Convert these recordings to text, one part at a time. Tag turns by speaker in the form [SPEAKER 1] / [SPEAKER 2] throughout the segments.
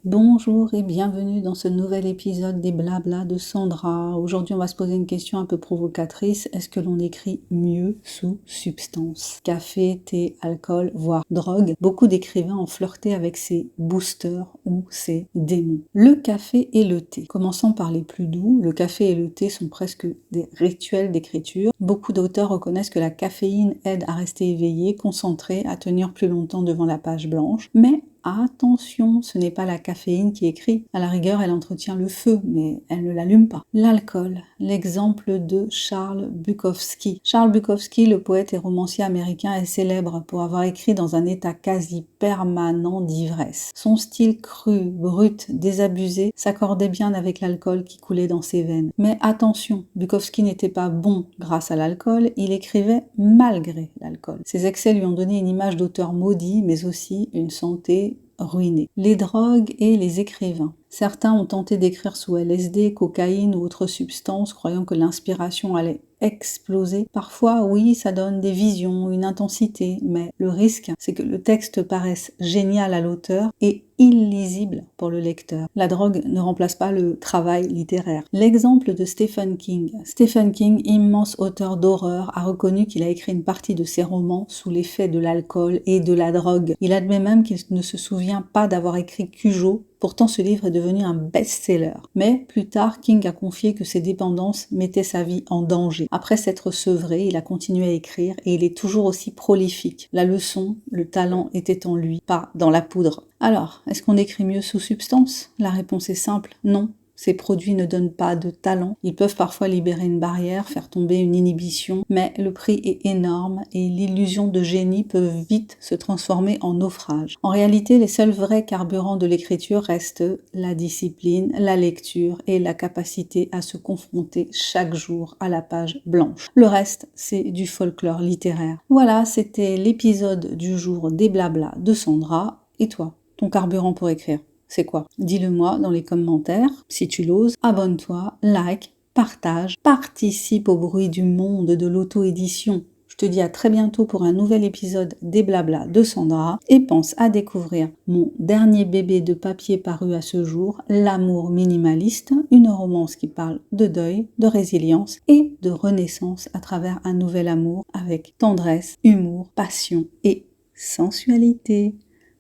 [SPEAKER 1] Bonjour et bienvenue dans ce nouvel épisode des Blabla de Sandra. Aujourd'hui, on va se poser une question un peu provocatrice. Est-ce que l'on écrit mieux sous substance? Café, thé, alcool, voire drogue. Beaucoup d'écrivains ont flirté avec ces boosters ou ces démons. Le café et le thé. Commençons par les plus doux. Le café et le thé sont presque des rituels d'écriture. Beaucoup d'auteurs reconnaissent que la caféine aide à rester éveillé, concentré, à tenir plus longtemps devant la page blanche. Mais attention, ce n'est pas la caféine qui écrit. À la rigueur, elle entretient le feu, mais elle ne l'allume pas. L'alcool, l'exemple de Charles Bukowski. Charles Bukowski, le poète et romancier américain, est célèbre pour avoir écrit dans un état quasi permanent d'ivresse. Son style cru, brut, désabusé s'accordait bien avec l'alcool qui coulait dans ses veines. Mais attention, Bukowski n'était pas bon grâce à l'alcool, il écrivait malgré l'alcool. Ses excès lui ont donné une image d'auteur maudit, mais aussi une santé ruinée. Les drogues et les écrivains. Certains ont tenté d'écrire sous LSD, cocaïne ou autres substances, croyant que l'inspiration allait exploser. Parfois, oui, ça donne des visions, une intensité, mais le risque, c'est que le texte paraisse génial à l'auteur et illisible pour le lecteur. La drogue ne remplace pas le travail littéraire. L'exemple de Stephen King. Stephen King, immense auteur d'horreur, a reconnu qu'il a écrit une partie de ses romans sous l'effet de l'alcool et de la drogue. Il admet même qu'il ne se souvient pas d'avoir écrit Cujo. Pourtant, ce livre est devenu un best-seller. Mais plus tard, King a confié que ses dépendances mettaient sa vie en danger. Après s'être sevré, il a continué à écrire et il est toujours aussi prolifique. La leçon, le talent était en lui, pas dans la poudre. Alors, est-ce qu'on écrit mieux sous substance? La réponse est simple, non. Ces produits ne donnent pas de talent, ils peuvent parfois libérer une barrière, faire tomber une inhibition, mais le prix est énorme et l'illusion de génie peut vite se transformer en naufrage. En réalité, les seuls vrais carburants de l'écriture restent la discipline, la lecture et la capacité à se confronter chaque jour à la page blanche. Le reste, c'est du folklore littéraire. Voilà, c'était l'épisode du jour des blablas de Sandra. Et toi, ton carburant pour écrire? C'est quoi? Dis-le-moi dans les commentaires, si tu l'oses. Abonne-toi, like, partage, participe au bruit du monde de l'auto-édition. Je te dis à très bientôt pour un nouvel épisode des Blablas de Sandra et pense à découvrir mon dernier bébé de papier paru à ce jour, L'amour minimaliste, une romance qui parle de deuil, de résilience et de renaissance à travers un nouvel amour avec tendresse, humour, passion et sensualité.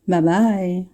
[SPEAKER 1] Bye bye!